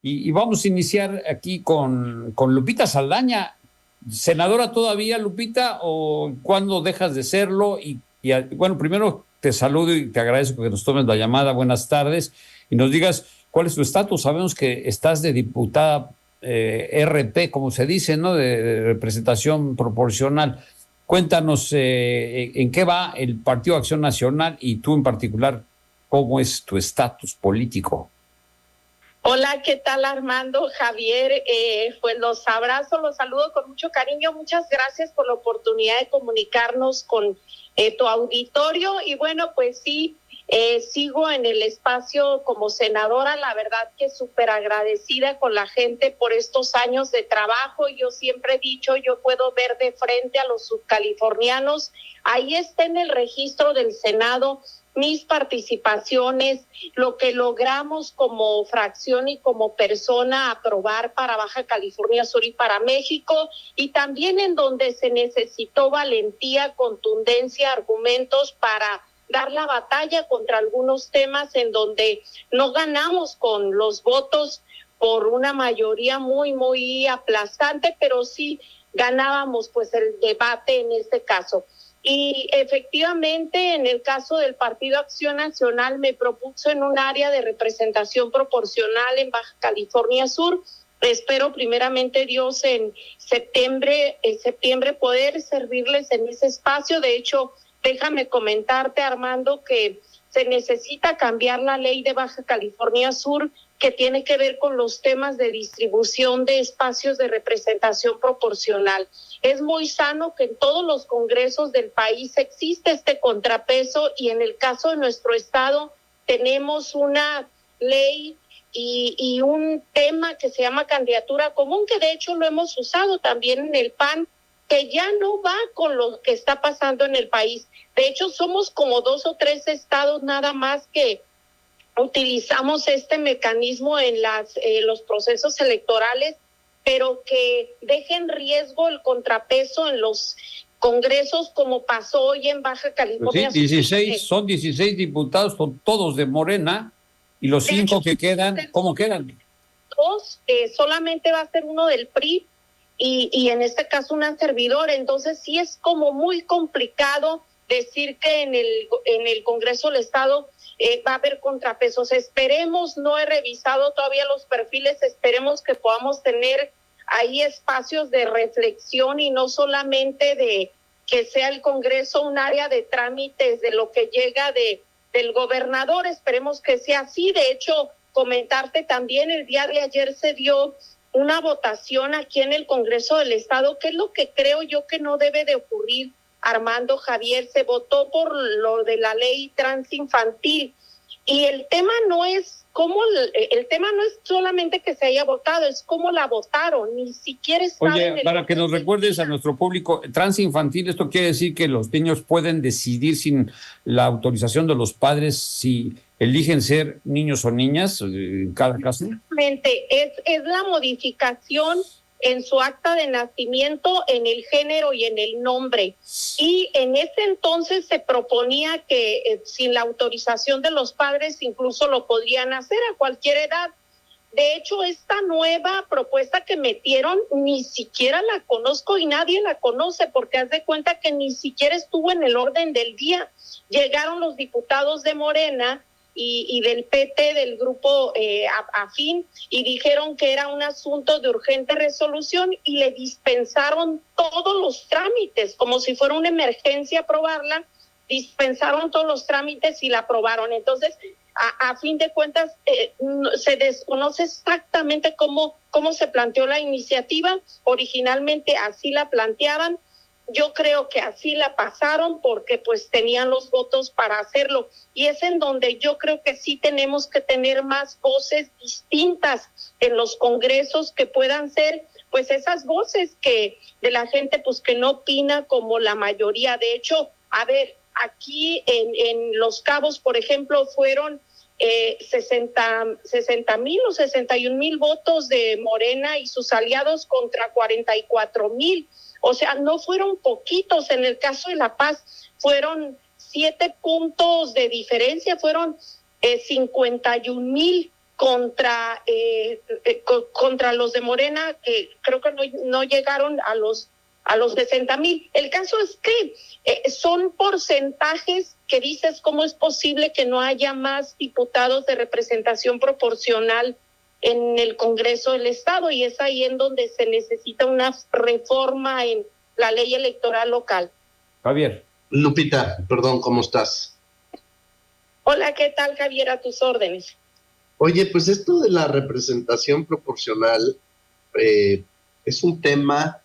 Y vamos a iniciar aquí con Lupita Saldaña. ¿Senadora todavía, Lupita, o cuándo dejas de serlo? Bueno, primero te saludo y te agradezco que nos tomes la llamada. Buenas tardes. Y nos digas cuál es tu estatus. Sabemos que estás de diputada RP, como se dice, ¿no? De representación proporcional. Cuéntanos en qué va el Partido Acción Nacional y tú en particular, ¿cómo es tu estatus político? Hola, ¿qué tal, Armando? Javier, pues los abrazo, los saludo con mucho cariño. Muchas gracias por la oportunidad de comunicarnos con tu auditorio. Y bueno, pues sí, sigo en el espacio como senadora. La verdad que súper agradecida con la gente por estos años de trabajo. Yo siempre he dicho, yo puedo ver de frente a los subcalifornianos. Ahí está en el registro del Senado mis participaciones, lo que logramos como fracción y como persona aprobar para Baja California Sur y para México, y también en donde se necesitó valentía, contundencia, argumentos para dar la batalla contra algunos temas en donde no ganamos con los votos por una mayoría muy aplastante, pero sí ganábamos pues el debate en este caso. Y efectivamente, en el caso del Partido Acción Nacional, me propuso en un área de representación proporcional en Baja California Sur. Espero primeramente Dios en septiembre poder servirles en ese espacio. De hecho, déjame comentarte, Armando, que se necesita cambiar la ley de Baja California Sur que tiene que ver con los temas de distribución de espacios de representación proporcional. Es muy sano que en todos los congresos del país existe este contrapeso, y en el caso de nuestro estado tenemos una ley y un tema que se llama candidatura común, que de hecho lo hemos usado también en el PAN, que ya no va con lo que está pasando en el país. De hecho, somos como 2 o 3 estados nada más que utilizamos este mecanismo en los procesos electorales, pero que deje en riesgo el contrapeso en los congresos, como pasó hoy en Baja California. Pues sí, son 16 diputados, son todos de Morena, y los 5 que quedan, ¿cómo quedan? 2, solamente va a ser uno del PRI, y en este caso una servidora. Entonces sí es como muy complicado decir que en el Congreso del Estado va a haber contrapesos. Esperemos, no he revisado todavía los perfiles, esperemos que podamos tener ahí espacios de reflexión y no solamente de que sea el Congreso un área de trámites de lo que llega del gobernador. Esperemos que sea así. De hecho, comentarte también, el día de ayer se dio una votación aquí en el Congreso del Estado, que es lo que creo yo que no debe de ocurrir, Armando, Javier. Se votó por lo de la ley transinfantil, y el tema no es solamente que se haya votado, es cómo la votaron, ni siquiera está. Oye, para que nos recuerdes a nuestro público, transinfantil, esto quiere decir que los niños pueden decidir sin la autorización de los padres si eligen ser niños o niñas en cada caso. Es la modificación en su acta de nacimiento, en el género y en el nombre. Y en ese entonces se proponía que sin la autorización de los padres incluso lo podrían hacer a cualquier edad. De hecho, esta nueva propuesta que metieron ni siquiera la conozco y nadie la conoce, porque haz de cuenta que ni siquiera estuvo en el orden del día. Llegaron los diputados de Morena y del PT, del grupo afín, y dijeron que era un asunto de urgente resolución, y le dispensaron todos los trámites, como si fuera una emergencia aprobarla. Dispensaron todos los trámites y la aprobaron. Entonces, a fin de cuentas, se desconoce exactamente cómo se planteó la iniciativa. Originalmente así la planteaban. Yo creo que así la pasaron porque pues tenían los votos para hacerlo, y es en donde yo creo que sí tenemos que tener más voces distintas en los congresos, que puedan ser pues esas voces que de la gente pues que no opina como la mayoría. De hecho, a ver, aquí en Los Cabos, por ejemplo, fueron 60,000 o 61,000 votos de Morena y sus aliados contra 44,000. O sea, no fueron poquitos. En el caso de La Paz fueron 7 puntos de diferencia, fueron 51,000 contra los de Morena, que creo que no llegaron a los 60,000. El caso es que son porcentajes que dices, ¿cómo es posible que no haya más diputados de representación proporcional en el Congreso del Estado? Y es ahí en donde se necesita una reforma en la ley electoral local. Javier. Lupita, perdón, ¿cómo estás? Hola, ¿qué tal, Javier? A tus órdenes. Oye, pues esto de la representación proporcional es un tema,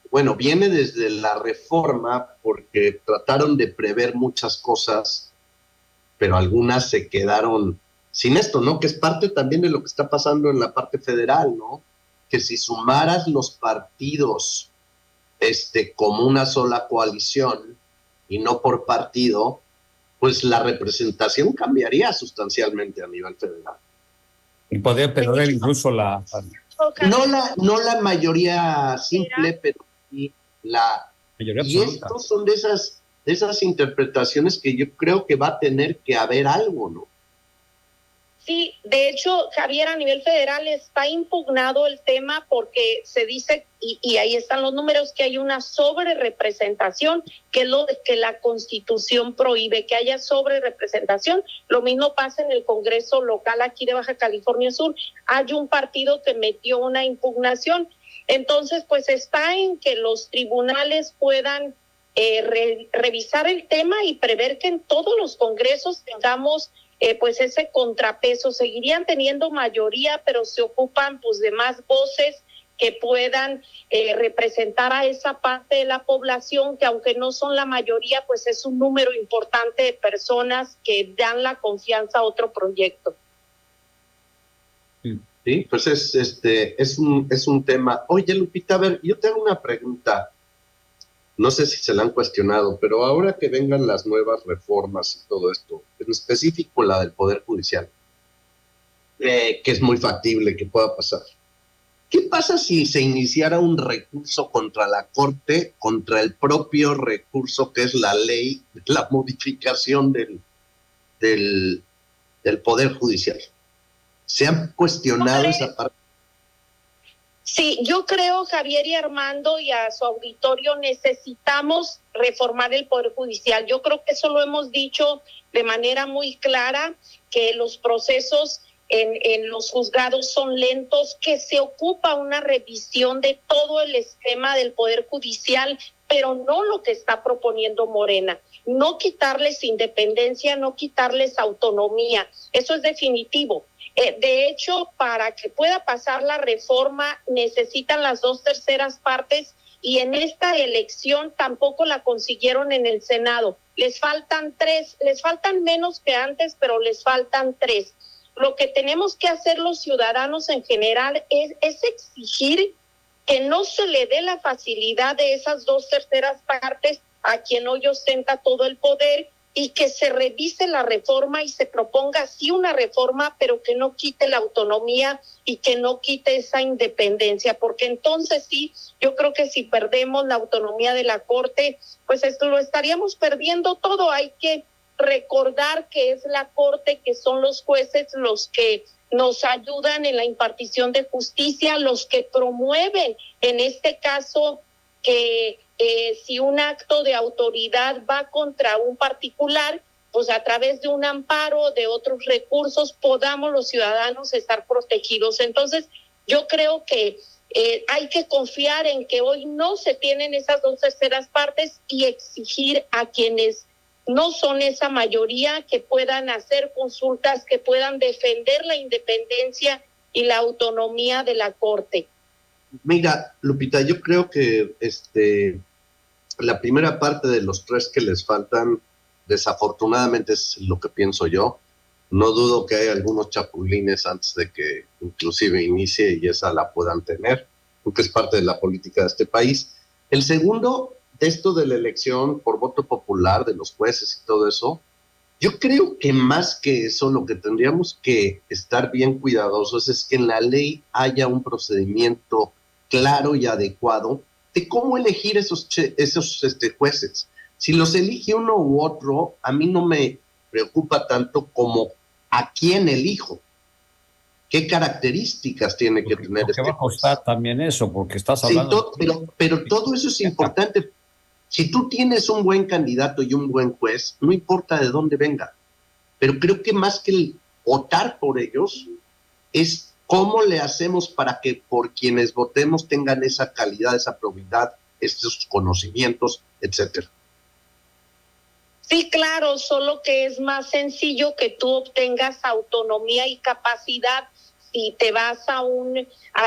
bueno, viene desde la reforma porque trataron de prever muchas cosas, pero algunas se quedaron sin esto, ¿no? Que es parte también de lo que está pasando en la parte federal, ¿no? Que si sumaras los partidos como una sola coalición y no por partido, pues la representación cambiaría sustancialmente a nivel federal. Y podría perder incluso no la mayoría simple, pero sí la mayoría absoluta. Y estos son de esas interpretaciones que yo creo que va a tener que haber algo, ¿no? Sí, de hecho, Javier, a nivel federal está impugnado el tema porque se dice, y ahí están los números, que hay una sobrerepresentación, que es lo que la Constitución prohíbe, que haya sobrerepresentación. Lo mismo pasa en el Congreso local aquí de Baja California Sur. Hay un partido que metió una impugnación. Entonces, pues está en que los tribunales puedan revisar el tema y prever que en todos los congresos tengamos pues ese contrapeso. Seguirían teniendo mayoría, pero se ocupan pues de más voces que puedan representar a esa parte de la población que, aunque no son la mayoría, pues es un número importante de personas que dan la confianza a otro proyecto. Sí, pues es un tema. Oye, Lupita, a ver, yo te hago una pregunta. No sé si se la han cuestionado, pero ahora que vengan las nuevas reformas y todo esto, en específico la del Poder Judicial, que es muy factible que pueda pasar. ¿Qué pasa si se iniciara un recurso contra la Corte, contra el propio recurso que es la ley, la modificación del Poder Judicial? ¿Se han cuestionado esa parte? Sí, yo creo, Javier y Armando y a su auditorio, necesitamos reformar el Poder Judicial. Yo creo que eso lo hemos dicho de manera muy clara, que los procesos en los juzgados son lentos, que se ocupa una revisión de todo el esquema del Poder Judicial, pero no lo que está proponiendo Morena. No quitarles independencia, no quitarles autonomía. Eso es definitivo. De hecho, para que pueda pasar la reforma necesitan las 2/3 partes y en esta elección tampoco la consiguieron en el Senado. Les faltan 3, les faltan menos que antes, pero les faltan 3. Lo que tenemos que hacer los ciudadanos en general es exigir que no se le dé la facilidad de esas 2/3 partes a quien hoy ostenta todo el poder, y que se revise la reforma y se proponga sí una reforma, pero que no quite la autonomía y que no quite esa independencia, porque entonces sí, yo creo que si perdemos la autonomía de la Corte, pues esto lo estaríamos perdiendo todo. Hay que recordar que es la Corte, que son los jueces los que nos ayudan en la impartición de justicia, los que promueven, en este caso, que si un acto de autoridad va contra un particular, pues a través de un amparo, de otros recursos, podamos los ciudadanos estar protegidos. Entonces, yo creo que hay que confiar en que hoy no se tienen esas 2/3 partes y exigir a quienes no son esa mayoría que puedan hacer consultas, que puedan defender la independencia y la autonomía de la Corte. Mira, Lupita, yo creo que la primera parte de los 3 que les faltan, desafortunadamente es lo que pienso yo. No dudo que hay algunos chapulines antes de que inclusive inicie y esa la puedan tener, porque es parte de la política de este país. El segundo, esto de la elección por voto popular de los jueces y todo eso, yo creo que más que eso, lo que tendríamos que estar bien cuidadosos es que en la ley haya un procedimiento claro y adecuado de cómo elegir esos jueces. Si los elige uno u otro, a mí no me preocupa tanto como a quién elijo. qué características tiene que tener porque va a costar también eso, porque estás hablando... Sí, pero todo eso es importante. Si tú tienes un buen candidato y un buen juez, no importa de dónde venga, pero creo que más que el votar por ellos, es cómo le hacemos para que por quienes votemos tengan esa calidad, esa probidad, estos conocimientos, etcétera. Sí, claro, solo que es más sencillo que tú obtengas autonomía y capacidad si te vas a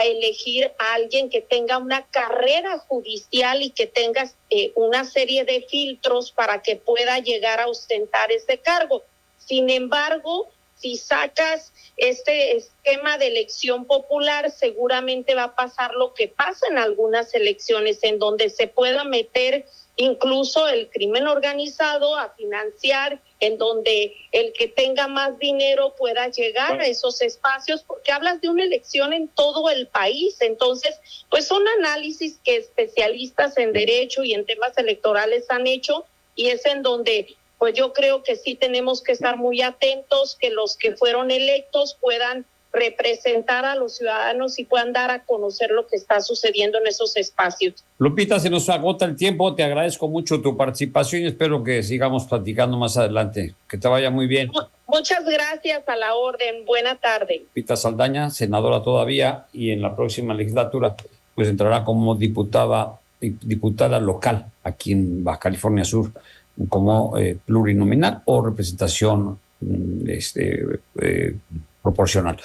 elegir a alguien que tenga una carrera judicial y que tengas una serie de filtros para que pueda llegar a ostentar ese cargo. Sin embargo, si sacas este esquema de elección popular, seguramente va a pasar lo que pasa en algunas elecciones, en donde se pueda meter incluso el crimen organizado a financiar, en donde el que tenga más dinero pueda llegar a esos espacios, porque hablas de una elección en todo el país. Entonces, pues son análisis que especialistas en derecho y en temas electorales han hecho, y es en donde pues yo creo que sí tenemos que estar muy atentos, que los que fueron electos puedan representar a los ciudadanos y puedan dar a conocer lo que está sucediendo en esos espacios. Lupita, se nos agota el tiempo, te agradezco mucho tu participación y espero que sigamos platicando más adelante. Que te vaya muy bien. Muchas gracias, a la orden. Buena tarde. Lupita Saldaña, senadora todavía, y en la próxima legislatura pues entrará como diputada local aquí en Baja California Sur, como plurinominal o representación proporcional.